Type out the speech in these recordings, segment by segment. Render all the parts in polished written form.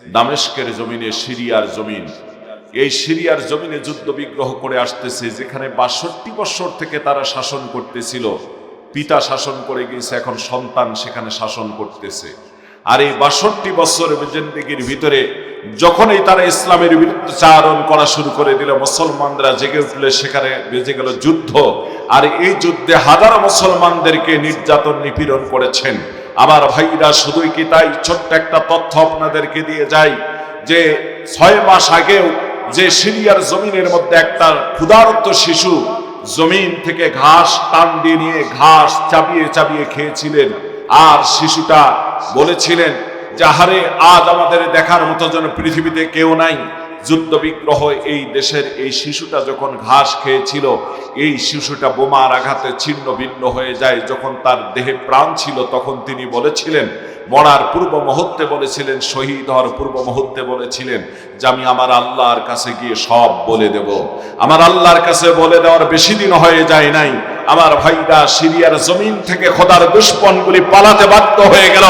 দামেস্কের জমিনে, সিরিয়ার জমিন, এই সিরিয়ার জমিনে যুদ্ধ বিগ্রহ করে আসতেছে, যেখানে ৬২ বছর থেকে তারা শাসন করতেছিল। পিতা শাসন করে গিয়েছে, এখন সন্তান সেখানে শাসন করতেছে। আর এই ৬২ বছর জিন্দেগির ভিতরে যখনই তারা ইসলামের বিরুদ্ধাচারণ করা শুরু করে দিল, মুসলমানরা জেগে উঠলে সেখানে বেজে গেল যুদ্ধ। আর এই যুদ্ধে হাজারো মুসলমানদেরকে নির্যাতন নিপীড়ন করেছেন। আমার ভাইরা, শুধুই কি তাই? ছোট্ট একটা তথ্য আপনাদেরকে দিয়ে যাই যে ৬ মাস আগেও যে সিরিয়ার জমিনের মধ্যে একটা ক্ষুধার্ত শিশু জমিন থেকে ঘাস টান দিয়ে নিয়ে ঘাস চাবিয়ে চাবিয়ে খেয়েছিলেন, আর শিশুটা বলেছিলেন যে আহারে, আজ আমাদের দেখার মতো যেন পৃথিবীতে কেউ নাই। যুদ্ধ বিগ্রহ এই দেশের এই শিশুটা যখন ঘাস খেয়েছিল, এই শিশুটা বোমার আঘাতে ছিন্ন ভিন্ন হয়ে যায়। যখন তার দেহে প্রাণ ছিল, তখন তিনি বলেছিলেন, মরার পূর্ব মুহূর্তে বলেছিলেন, শহীদ হওয়ার পূর্ব মুহূর্তে বলেছিলেন যে আমি আমার আল্লাহর কাছে গিয়ে সব বলে দেব। আমার আল্লাহর কাছে বলে দেওয়ার বেশি দিন হয়ে যায় নাই। আমার ভাইরা, সিরিয়ার জমিন থেকে খোদার দুশমনগুলি পালাতে বাধ্য হয়ে গেল।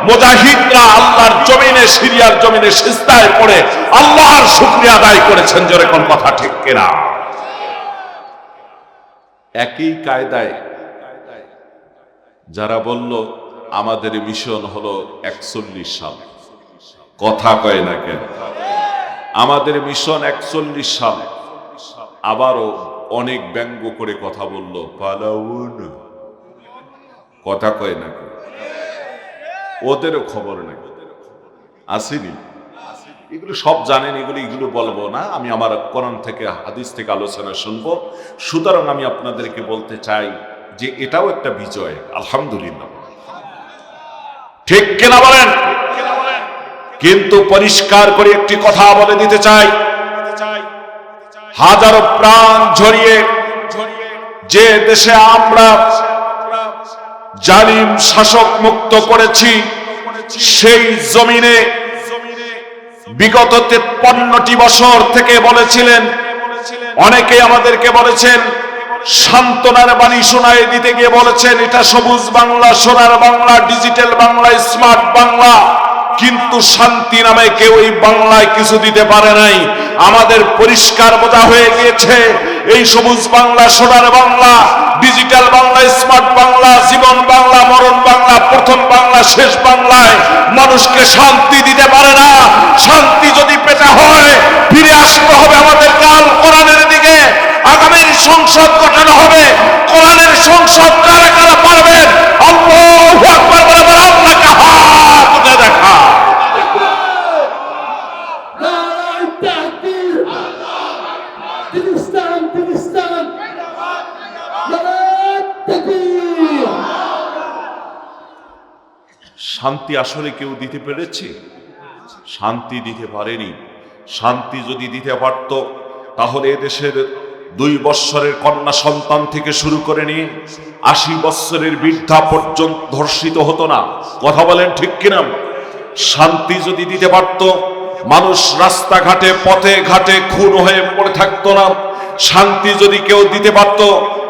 মুজাহিদরা আল্লাহর জমিনে, সিরিয়ার জমিনে সিজদায় পড়ে আল্লাহর শুকরিয়া আদায় করেছেন। জোরে কোন কথা ঠিক কিনা? একই কায়দায় যারা বলল আমাদের মিশন হলো 41 সাল, কথা কয় না কেন? আমাদের মিশন 41 সাল। আবারও অনেক ব্যঙ্গ করে কথা বলল, পালাউন, কথা কয় না কেন? ওদেরও খবর নেই, আসেনি। এগুলো সব জানেন, এগুলো বলবো না। আমি আমার কোরআন থেকে, হাদিস থেকে আলোচনা শুনবো। সুতরাং আমি আপনাদেরকে বলতে চাই যে এটাও একটা বিজয়, আলহামদুলিল্লাহ। ঠিক কিনা বলেন? কিন্তু পরিষ্কার করে একটি কথা বলে দিতে চাই, হাজারো প্রাণ ঝরিয়ে যে দেশে আমরা জালিম শাসক মুক্ত করেছি, সেই জমিনে বিগত 53টি বছর থেকে বলেছিলেন, অনেকে আমাদেরকে বলেছেন, সান্ত্বনার বাণী শোনায় দিতে গিয়ে বলেছেন এটা সবুজ বাংলা, সোনার বাংলা, ডিজিটাল বাংলা, স্মার্ট বাংলা। কিন্তু শান্তি নামে কেউ এই বাংলায় কিছু দিতে পারে নাই। আমাদের পরিষ্কার বোঝা হয়ে গিয়েছে, এই সবুজ বাংলা, সোনার বাংলা, ডিজিটাল বাংলা, স্মার্ট বাংলা, জীবন বাংলা, মরণ বাংলা, প্রথম বাংলা, শেষ বাংলায় মানুষকে শান্তি দিতে পারে না। শান্তি যদি পেতে হয়, ফিরে আসতে হবে আমাদের কাল কোরআনের দিকে। আগামীর সংসদ গঠন হবে, কোরআনের সংসদ কারা কারা পারবেন আল্লাহু আকবার বলে বলেন, আল্লাহকে হাত উঠে দেখা। শান্তি আসলে কেউ দিতে পেরেছে? শান্তি দিতে পারেনি। শান্তি যদি দিতে পারত, তাহলে এদেশের 2 বৎসরের কন্যা সন্তান থেকে শুরু করে নিয়ে 80 বৎসরের বৃদ্ধা পর্যন্ত ধর্ষিত হতো না। কথা বলেন ঠিক কিনা? শান্তি যদি দিতে পারত, মানুষ রাস্তাঘাটে, পথে ঘাটে খুন হয়ে পড়ে থাকতো না। শান্তি যদি কেউ দিতে পারত,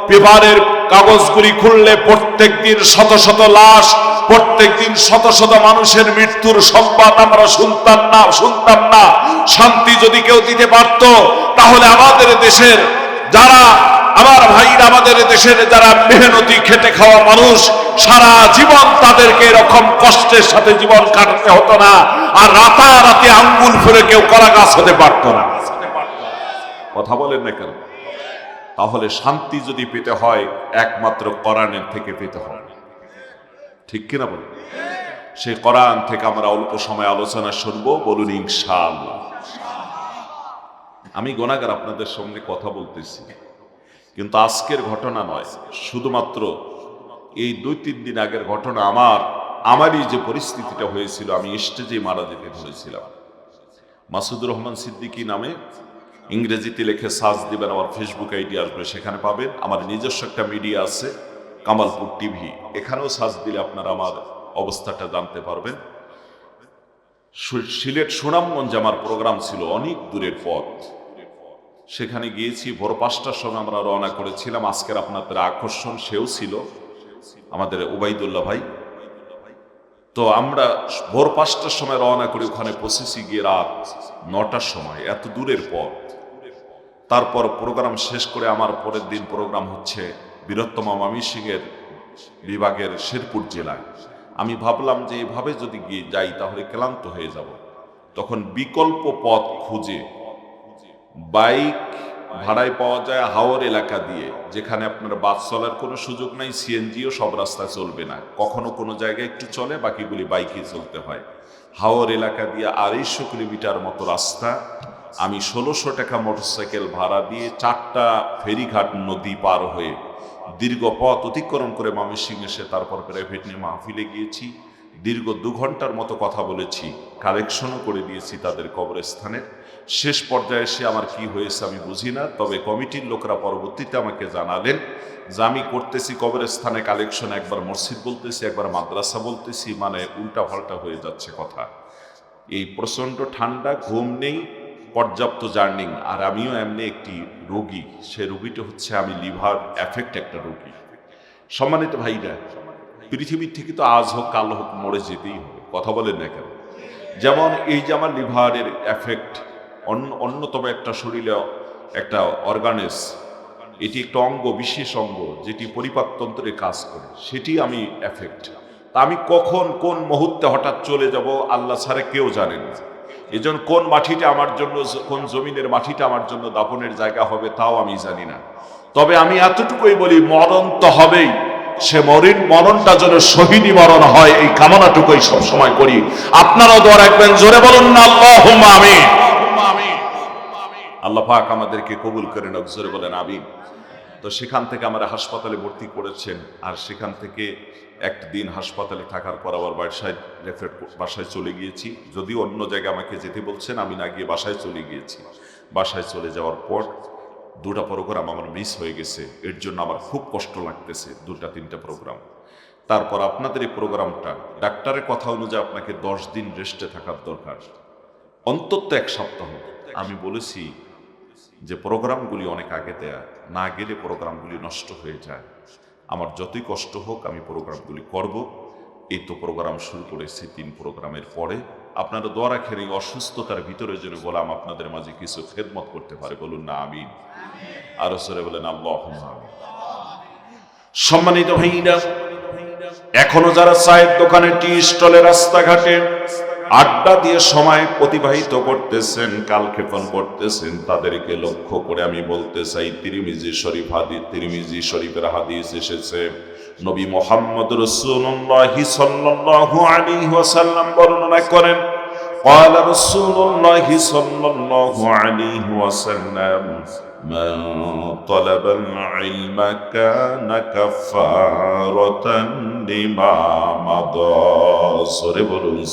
পেপারের কাগজগুলি খুললে প্রত্যেক দিন শত শত লাশ, প্রত্যেক দিন শত শত মানুষের মৃত্যুর সংবাদ আমরা শুনতাম না। শান্তি যদি কেউ দিতে পারত, তাহলে আমাদের দেশের যারা, আমার ভাইরা, আমাদের দেশের যারা মেহনতি খেটে খাওয়া মানুষ, সারা জীবন তাদেরকে এরকম কষ্টের সাথে জীবন কাটাতে হতো না। আর রাতারাতি আঙ্গুল ফুলে কেউ কলা গাছ হতে পারতো না। কথা বলেন না কেন? তাহলে শান্তি যদি পেতে হয়, একমাত্র কোরআনের থেকে পেতে হয়। ঠিক কিনা বলুন? সেই কোরআন থেকে আমরা অল্প সময় আলোচনা শুনবো, বলুন ইনশাআল্লাহ। আমি গুনাহগার, আপনাদের সামনে কথা বলতেছি, কিন্তু আজকের ঘটনা নয়, শুধুমাত্র এই 2-3 দিন আগের ঘটনা। আমারই যে পরিস্থিতিটা হয়েছিল, আমি স্টেজে মারা যেতে ধরেছিলাম। মাসুদুর রহমান সিদ্দিকী নামে ইংরেজিতে লিখে সার্চ দিবেন, আমার ফেসবুক আইডি আসবে, সেখানে পাবেন। আমার নিজস্ব একটা মিডিয়া আছে, কামালপুর টিভি, এখানেও সার্চ দিলে আপনারা আমার অবস্থাটা জানতে পারবেন। সিলেট সুনামগঞ্জে আমার প্রোগ্রাম ছিল, অনেক দূরের পথ। সেখানে গিয়েছি, ভোর 5টার সময় আমরা রওনা করেছিলাম। আজকের আপনাদের আকর্ষণ সেও ছিল আমাদের ওবাইদুল্লাহ ভাই। তো আমরা ভোর 5টার সময় রওনা করি, ওখানে পৌঁছেছি গিয়ে রাত 9টার সময়, এত দূরের পর। তারপর প্রোগ্রাম শেষ করে আমার পরের দিন প্রোগ্রাম হচ্ছে বৃহত্তম ময়মনসিংহের বিভাগের শেরপুর জেলায়। আমি ভাবলাম যে এভাবে যদি গিয়ে যাই তাহলে ক্লান্ত হয়ে যাব। তখন বিকল্প পথ খুঁজে বাইক ভাড়ায় পাওয়া যায় হাওর এলাকা দিয়ে, যেখানে আপনার বাস চলার কোনো সুযোগ নাই, সিএনজিও সব রাস্তায় চলবে না, কখনো কোনো জায়গায় একটু চলে, বাকিগুলি বাইকে চলতে হয়। হাওর এলাকা দিয়ে 250 কিলোমিটার মতো রাস্তা। আমি 1600 টাকা মোটরসাইকেল ভাড়া দিয়ে 4টা ফেরিঘাট নদী পার হয়ে দীর্ঘ পথ অতিক্রম করে ময়মনসিংহ এসে তারপর প্রাইভেট নিয়ে মাহফিলে গিয়েছি। দীর্ঘ 2 ঘন্টার মতো কথা বলেছি, কালেকশনও করে দিয়েছি তাদের কবরস্থানের। শেষ পর্যায়ে এসে আমার কি হয়েছে আমি বুঝি না, তবে কমিটির লোকরা পরবর্তীতে আমাকে জানালেন যে আমি করতেছি কবরস্থানে কালেকশন, একবার মসজিদ বলতেছি, একবার মাদ্রাসা বলতেছি, মানে উল্টা পাল্টা হয়ে যাচ্ছে কথা। এই প্রচণ্ড ঠান্ডা, ঘুম নেই, পর্যাপ্ত জার্নিং, আর আমিও এমনি একটি রোগী। সে রোগীটা হচ্ছে আমি লিভার এফেক্ট একটা রোগী। সম্মানিত ভাইরা, পৃথিবীর থেকে তো আজ হোক কাল হোক মরে যেতেই হবে, কথা বলেন না কেন? যেমন এই যে আমার লিভারের এফেক্ট, অন্যতম একটা শরীরে একটা অর্গানেস, এটি একটা অঙ্গ, বিশেষ অঙ্গ যেটি পরিপাকতন্ত্রে কাজ করে, সেটি আমি এফেক্ট। তা আমি কখন কোন মুহূর্তে হঠাৎ চলে যাব আল্লাহ ছাড়া কেউ জানেন না। এজন্য কোন মাটিটা আমার জন্য, কোন জমিনের মাটিটা আমার জন্য দাফনের জায়গা হবে তাও আমি জানি না। তবে আমি এতটুকুই বলি, মরণ তো হবেই, সে মরণটা যেন শহীদি মরণ হয়, এই কামনাটুকুই সবসময় করি। আপনারাও দোয়া রাখবেন, জোরে বলুন না আল্লাহুম্মা আমিন। আল্লাহ পাক আমাদেরকে কবুল করে নাও, জোরে বলেন আমিন। তো সেখান থেকে আমরা হাসপাতালে ভর্তি করেছেন, আর সেখান থেকে একদিন হাসপাতালে থাকার পর আবার বাসায় চলে গিয়েছি। যদিও অন্য জায়গায় আমাকে যেতে বলছেন, আমি না গিয়ে বাসায় চলে গিয়েছি। বাসায় চলে যাওয়ার পর 2টা প্রোগ্রাম আমার মিস হয়ে গেছে, এর জন্য আমার খুব কষ্ট লাগতেছে, 2-3টা প্রোগ্রাম। তারপর আপনাদের এই প্রোগ্রামটা, ডাক্তারের কথা অনুযায়ী আপনাকে 10 দিন রেস্টে থাকার দরকার, অন্তত 1 সপ্তাহ। আমি বলেছি যে প্রোগ্রামগুলি অনেক আগে দেয়া, না গেলে প্রোগ্রামগুলি নষ্ট হয়ে যায়। আমার যতই কষ্ট হোক আমি প্রোগ্রামগুলি করব। এই তো প্রোগ্রাম শুরু করেছি 3 প্রোগ্রামের পরে। আপনারা দোয়া রাখেন এই অসুস্থতার ভিতরে যেন গোলাম আপনাদের মাঝে কিছু খেদমত করতে পারে, বলুন না আমিন। আরো সরে বলেন আল্লাহুম্মা আমিন। সম্মানিত ভাইরা, এখনো যারা চায়ের দোকানে, টি স্টলে, রাস্তাঘাটে আড্ডা দিয়ে সময় অতিবাহিত করতেছেন, কালক্ষেপণ করতেছেন, তাদেরকে লক্ষ্য করে আমি বলতে চাই, তিরমিজি শরীফের হাদিস এসেছে, নবী মুহাম্মদ রাসূলুল্লাহ সাল্লাল্লাহু আলাইহি ওয়াসাল্লাম বর্ণনা করেন, قال رسول الله صلى الله عليه وسلم من طلب العلم كان كفارة لما مضى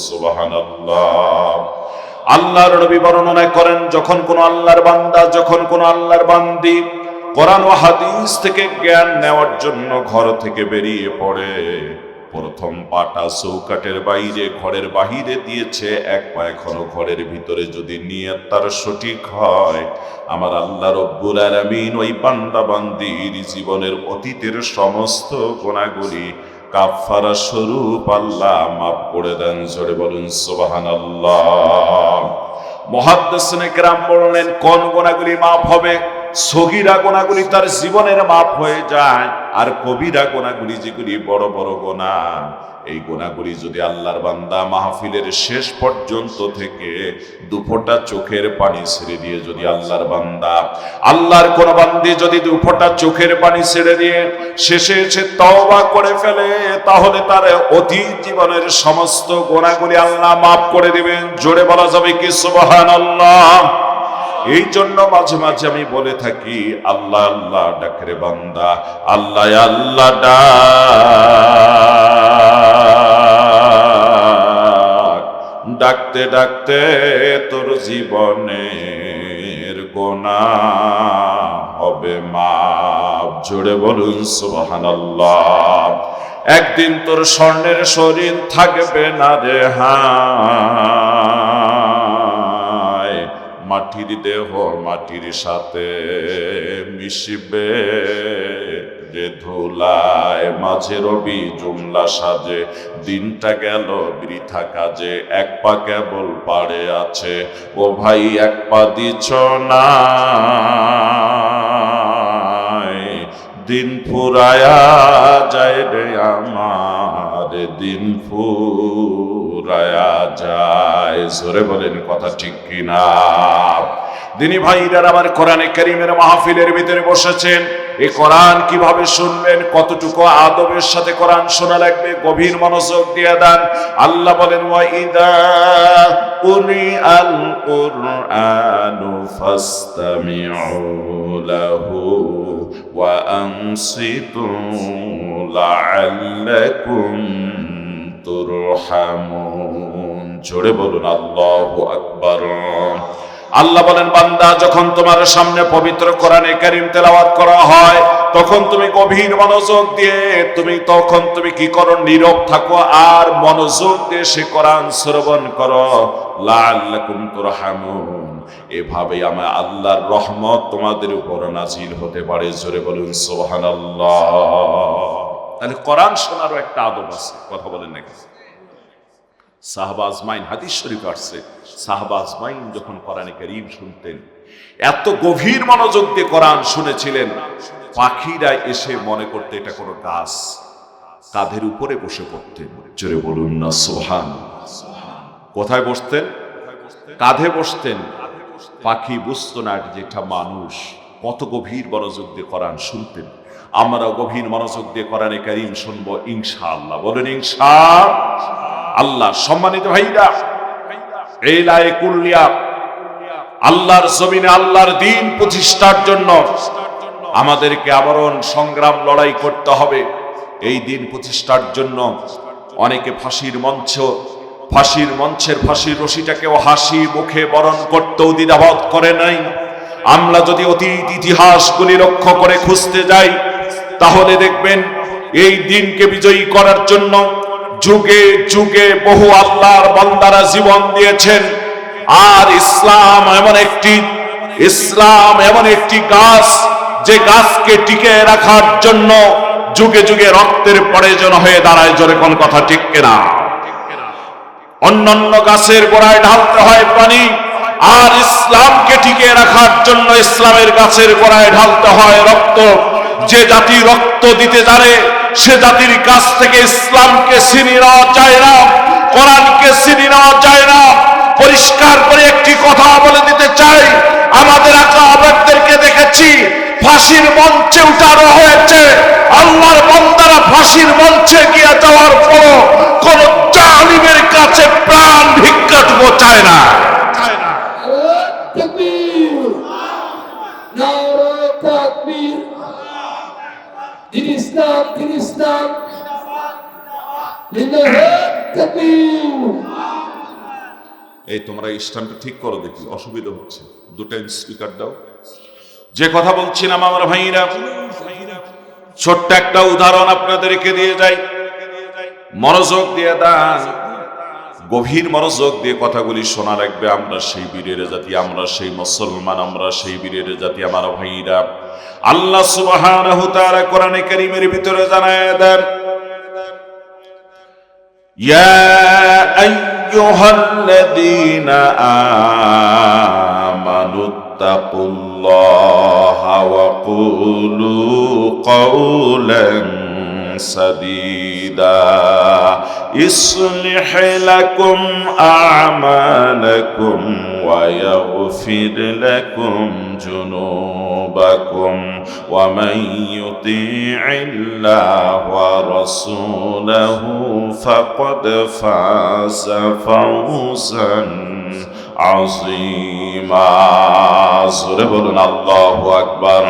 সুবহানাল্লাহ। আল্লাহর নবী বর্ণনা করেন, যখন কোন আল্লাহর বান্দা, যখন কোন আল্লাহর বান্দি কোরআন ও হাদিস থেকে জ্ঞান নেওয়ার জন্য ঘর থেকে বেরিয়ে পড়ে, প্রথম পাটা চৌকাটের বাইরে, ঘরের বাহিরে দিয়েছে, 1 পা এখনো ঘরের ভিতরে, যদি নিয়ত তার সঠিক হয়, আমার আল্লাহ রব্বুল আলামিন ওই বান্দা বান্দির জীবনের অতীতের সমস্ত গুনাহগুলি কাফারা স্বরূপ আল্লাহ মাফ করে দেন, জোরে বলুন সুবহানাল্লাহ। মুহাদ্দিসিনে কেরাম বললেন, কোন গুনাহগুলি মাফ হবে? সগীরা গুনাহগুলি তার জীবনের মাফ হয়ে যায়, আর কবিরা গুনাহগুলি, যেগুলি বড় বড় গুনাহ, এই গুনাহগুলি যদি আল্লাহর বান্দা মাহফিলের শেষ পর্যন্ত থেকে 2 ফোঁটা চোখের পানি ছেড়ে দিয়ে, যদি আল্লাহর বান্দা, আল্লাহর কোন বান্দি যদি 2 ফোঁটা চোখের পানি ছেড়ে দিয়ে শেষে এসে তওবা করে ফেলে, তাহলে তার অতীত জীবনের সমস্ত গুনাহগুলি আল্লাহ মাফ করে দিবেন। জোরে বলা যাবে কি সুবহানাল্লাহ? এই জন্য মাঝে মাঝে আমি বলে থাকি, আল্লাহ আল্লাহ ডাকরে বান্দা, আল্লাহ আল্লাহ ডাক, ডাকতে ডাকতে তোর জীবনের গুনাহ হবে মাফ। জোরে বলুন সুবহানাল্লাহ। একদিন তোর স্বর্ণের শরীর থাকবে না রে, মাটির দেহ মাটির সাথে মিশবে যে ধুলায়, মাঝে রবি জুমলা সাজে, দিনটা গেল বৃথা কাজে, এক পা কেবল পাড়ে আছে, ও ভাই এক পা দিছ না, দিন ফুরায়া যায় রে আমার, দিন ফুরায়া যায়। জোরে বলেন কথা ঠিক কিনা? দিনী ভাইরা আমার, কোরআনে কারীমের মাহফিলের ভিতরে বসেছেন, এই কোরআন কিভাবে শুনবেন, কতটুকু আদবের সাথে কোরআন শোনা লাগবে, গভীর মনোযোগ দিয়ে দেন। আল্লাহ বলেন, ওয়া ইদা কুরিআল কুরআনু ফাসতামিউ লাহু ওয়া আনসিতু লাআল্লাকুম তুরহামুন। জোরে বলুন আল্লাহু আকবার। আল্লাহ বলেন, বান্দা যখন তোমার সামনে পবিত্র কোরআনে কারীম তেলাওয়াত করা হয়, তখন তুমি গভীর মনোযোগ দিয়ে তখন তুমি কি করো? নীরব থাকো আর মনোযোগ দিয়ে সে কোরআন শ্রবণ করো। লাআল্লাকুম তুরহামুন, এভাবে আমার আল্লাহর রহমত তোমাদের উপর নাজিল হতে পারে। জোরে বলুন সুবহানাল্লাহ। তাহলে কোরআন শোনারও একটা আদব আছে, কথা বলেন নাকি? সাহাবা আজমাইন, হাদিস শরীফ আসছে, সাহাবা আজমাইন যখন কোরআনে কারীম শুনতেন, এত গভীর মনোযোগ দিয়ে কোরআন শুনেছিলেন, পাখিরা এসে মনে করতে এটা কোনো গাছ, কাঁধের উপরে বসে পড়তেন। জোরে বলুন না সুবহানাল্লাহ। কোথায় বসতেন? কাঁধে বসতেন। পাখি বুঝতো না যেটা মানুষ। কত গভীর মনোযোগ দিয়ে কোরআন শুনতেন। আমরা গভীর মনোযোগ দিয়ে কোরআনে কারীম শুনবো ইনশাআল্লাহ। বলেন ইনশাআল্লাহ। সম্মানিত ভাইরা, এই লায়ে কুল্লিয়া, আল্লাহর জমিনে আল্লাহর দ্বীন প্রতিষ্ঠার জন্য আমাদেরকে আবরণ সংগ্রাম লড়াই করতে হবে। এই দ্বীন প্রতিষ্ঠার জন্য অনেকে ফাঁসির মঞ্চের ফাঁসির রশিটাকেও হাসি মুখে বরণ করতেও দ্বিধাবোধ করে নাই। আমরা যদি অতীত ইতিহাসগুলি লক্ষ্য করে খুঁজতে যাই, তাহলে দেখবেন এই দ্বীনকে বিজয়ী করার জন্য যুগে যুগে বহু আল্লাহর বান্দারা জীবন দিয়েছেন। আর ইসলাম এমন একটি গাছ, যে গাছকে টিকে রাখার জন্য যুগে যুগে রক্তের প্রয়োজন হয়ে দাঁড়ায়। জোরে কোন কথা ঠিক কিনা? অন্যান্য গাছের গোড়ায় ঢালতে হয় পানি, আর ইসলামকে টিকে রাখার জন্য ইসলামের গাছের গোড়ায় ঢালতে হয় রক্ত। যে জাতি রক্ত দিতে জানে, সে জাতির কাছ থেকে ইসলামকে ছিনিয়ে নেওয়া যায় না, কোরআনকে ছিনিয়ে নেওয়া যায় না। পরিষ্কার করে একটি কথা বলে দিতে চাই, আমাদের আকাবেরদেরকে দেখেছি ফাঁসির মঞ্চে উঠানো হয়েছে। আল্লাহর বান্দারা ফাঁসির মঞ্চে গিয়ে যাওয়ার পর কোন জালিমের কাছে প্রাণ ভিক্ষাটুকু চায় না। এই তোমরা স্ট্যান্ডটা ঠিক করো, দেখি অসুবিধা হচ্ছে, দুটো স্পিকার দাও। যে কথা বলছিলাম আমার ভাইরা, ছোট্ট একটা উদাহরণ আপনাদেরকে দিয়ে যাই, মনোযোগ দিয়ে দান, গভীর মনোযোগ দিয়ে কথাগুলি শোনা রাখবে। আমরা সেই বীরের জাতি, আমরা সেই মুসলমান, আমরা সেই বীরের জাতি আমার ভাইরা। আল্লাহ সুবহানাহু তাআলা কোরআনে কারীমের ভিতরে জানায় দেন, ইয়া আইয়ুহাল্লাযীনা আমানু তাকুল্লাহা ওয়া কুলু কাওলান সাদীদা ইসলিহ লাকুম আ'মালাকুম ওয়া ইয়াগফির লাকুম যুনুবাকুম ওয়া মান ইউতি'ইল্লাহা ওয়া রাসূলাহু ফাকাদ ফাযা ফাওজান আযীমা। জোরে বলুন আল্লাহু আকবার।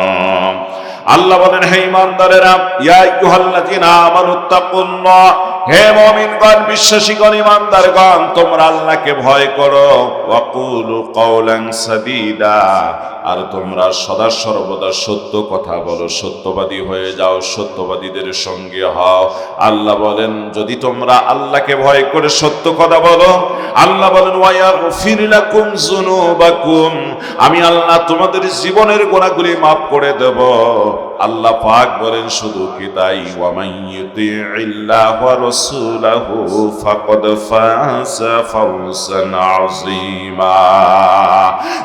আল্লাহ বলেন, হে ঈমানদারেরা, ইয়া আইয়ুহাল্লাযীনা আমানুত্তাকুল্লাহ, হে মুমিনগণ, বিশ্বাসীগণ, ঈমানদারগণ, তোমরা আল্লাহকে ভয় করো। ওয়া কুলু কাওলান সাদীদা, আর তোমরা সদা সর্বদা সত্য কথা বলো, সত্যবাদী হয়ে যাও, সত্যবাদীদের সঙ্গে হও। আল্লাহ বলেন, যদি তোমরা আল্লাহকে ভয় করে সত্য কথা বলো, আল্লাহ বলেন, ওয়া ইয়াগফির লাকুম যুনুবাকুম, আমি আল্লাহ তোমাদের জীবনের গুনাহগুলি মাফ করে দেব। আল্লাহ পাক বলেন শুধু কি তাই, ওয়া মাইয়ুতি'ইল্লাহ ওয়া রাসূলাহু ফাকাদ ফাযা ফাওজান আযীমা।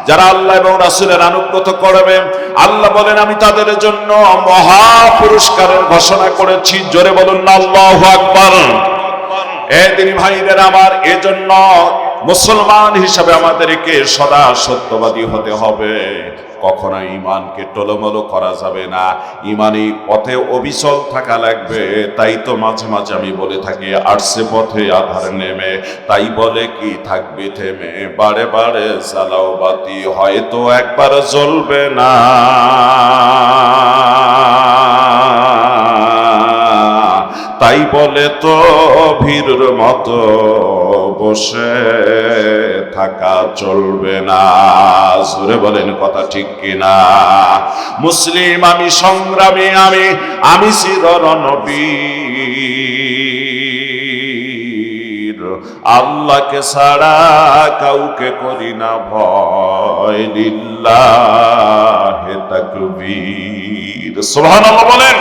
যারা আল্লাহ এবং রাসূলের আনুগত্য করবে, আল্লাহ বলেন আমি তাদের জন্য মহা পুরস্কারের ঘোষণা করেছি। জোরে বলুন না আল্লাহু আকবার। দিনী ভাইদের আমার, এজন্য মুসলমান হিসাবে আমাদেরকে সদা সত্যবাদী হতে হবে। কখনো ঈমানকে টলমলো করা যাবে না, ঈমানি পথে অবিচল থাকা লাগবে। তাই তো মাঝে মাঝে আমি বলে থাকি, আসছে পথে আধার নেমে, তাই বলে কি থাকবে থেমে, বারে বারে জ্বালাও বাতি, হয়তো একবার জ্বলবে না। তাই বলে তো ভিড়ের মতো বসে থাকা চলবে না। জোরে বলেন কথা ঠিক কিনা? মুসলিম আমি, সংগ্রামী আমি চিররণবীর, আল্লাহকে ছাড়া কাউকে করি না ভয়, লিল্লাহে তাকবীর। সুবহানাল্লাহ বলেন।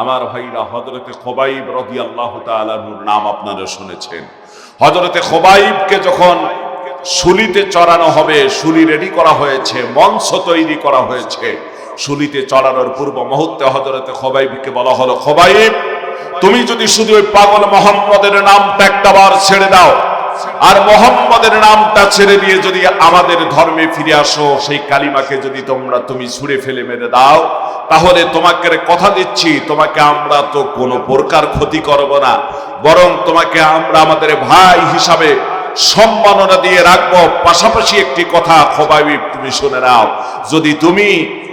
আমার ভাইরা, হযরতে খুবাইব রাদিয়াল্লাহু তাআলা আনহুর নাম আপনারা শুনেছেন। হযরতে খুবাইবকে যখন শুলিতে চড়ানো হবে, শুলি রেডি করা হয়েছে, মঞ্চ তৈরি করা হয়েছে। শুলিতে চড়ানোর পূর্ব মুহূর্তে হযরতে খুবাইবকে বলা হলো, খুবাইব তুমি যদি শুধু ওই পাগল মুহাম্মদের নামটা একটাবার ছেড়ে দাও, আর মুহাম্মদের নামটা ছেড়ে দিয়ে যদি আমাদের ধর্মে ফিরে আসো, সেই কালিমাকে যদি তুমি ছুঁড়ে ফেলে মেরে দাও, তাহলে তোমাকে কথা দিচ্ছি, তোমাকে আমরা তো কোনো প্রকার ক্ষতি করব না, বরং তোমাকে আমরা আমাদের ভাই হিসাবে সম্মাননা দিয়ে রাখবো। পাশাপাশি একটি কথা খুবাইব তুমি শুনে নাও, যদি তুমি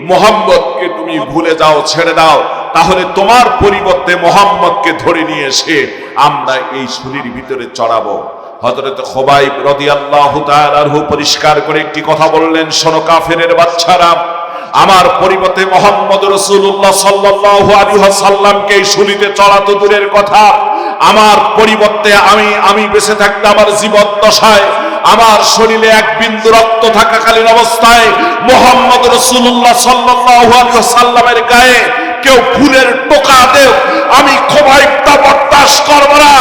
মুহাম্মদকে তুমি ভুলে যাও, ছেড়ে দাও, তাহলে তোমার পরিবর্তে মুহাম্মদকে ধরে নিয়ে এসে আমরা এই শুলির ভিতরে চড়াবো। হযরত খুবাইব রাদিয়াল্লাহু তাআলা আনহু পরিষ্কার করে একটি কথা বললেন, শোনো কাফেরের বাচ্চারা, আমার পরিবর্তে মুহাম্মদ রাসূলুল্লাহ সাল্লাল্লাহু আলাইহি ওয়াসাল্লামকে শুলিতে চড়াতো দূরের কথা, আমার পরিবর্তে আমি বেঁচে থাকতে আমার জীবদ্দশায় আমার শরীরে এক বিন্দু রক্ত থাকাকালীন অবস্থায় মুহাম্মদ রাসূলুল্লাহ সাল্লাল্লাহু আলাইহি ওয়াসাল্লামের গায়ে কেউ ফুলের টোকা দেও, আমি খুবাইব তা বরদাশত করব না।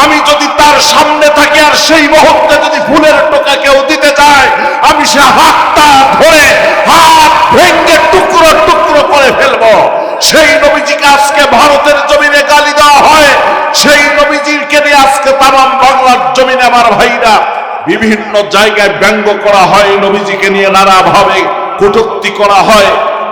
আমি যদি তার সামনে থাকি আর সেই মুহূর্তে যদি ফুলের টোকা কেউ দিতে চায়, আমি সে হাতটা ধরে হাত ভেঙে টুকরো টুকরো করে ফেলবো। সেই নবীজিকে আজকে ভারতের জমিনে গালি দেওয়া হয়, সেই নবীজিকে নিয়ে আজকে তামাম বাংলার জমিনে আমার ভাইরা বিভিন্ন জায়গায় ব্যঙ্গ করা হয়, নবীজিকে নিয়ে নানাভাবে কটূক্তি করা হয়।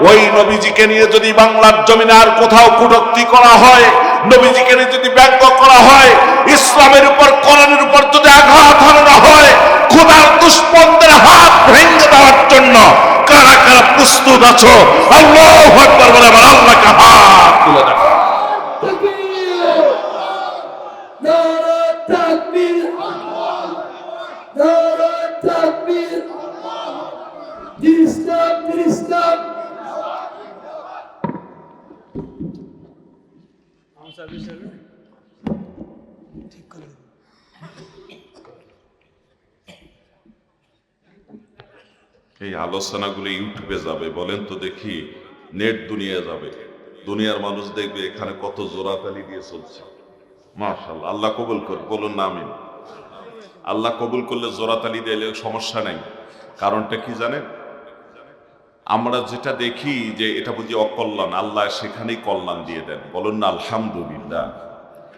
ওই নবীজিকে নিয়ে যদি বাংলার জমিনে আর কোথাও কটূক্তি করা হয়, নবীজিকে নিয়ে যদি ব্যঙ্গ করা হয়, ইসলামের উপর, কোরআনের উপর যদি আঘাত হানা হয়, খোদার দুশমনদের হাত ভেঙে দেওয়ার জন্য কারা কারা প্রস্তুত আছো? আল্লাহু আকবার বলে আমার আল্লাহকে হাত তুলে দেখো। এই আলোচনাগুলো ইউটিউবে যাবে, বলেন তো দেখি, নেট দুনিয়া যাবে, দুনিয়ার মানুষ দেখবে এখানে কত জোরাতালি দিয়ে চলছে। মাশাআল্লাহ, আল্লাহ কবুল করুন, বলুন না আমিন। আল্লাহ কবুল করলে জোরাতালি দিলে সমস্যা নাই। কারণটা কি জানেন? আমরা যেটা দেখি যে এটা বুঝি অকল্যাণ, আল্লাহ সেখানেই কল্যাণ দিয়ে দেন। বলুন না আলহামদুলিল্লাহ।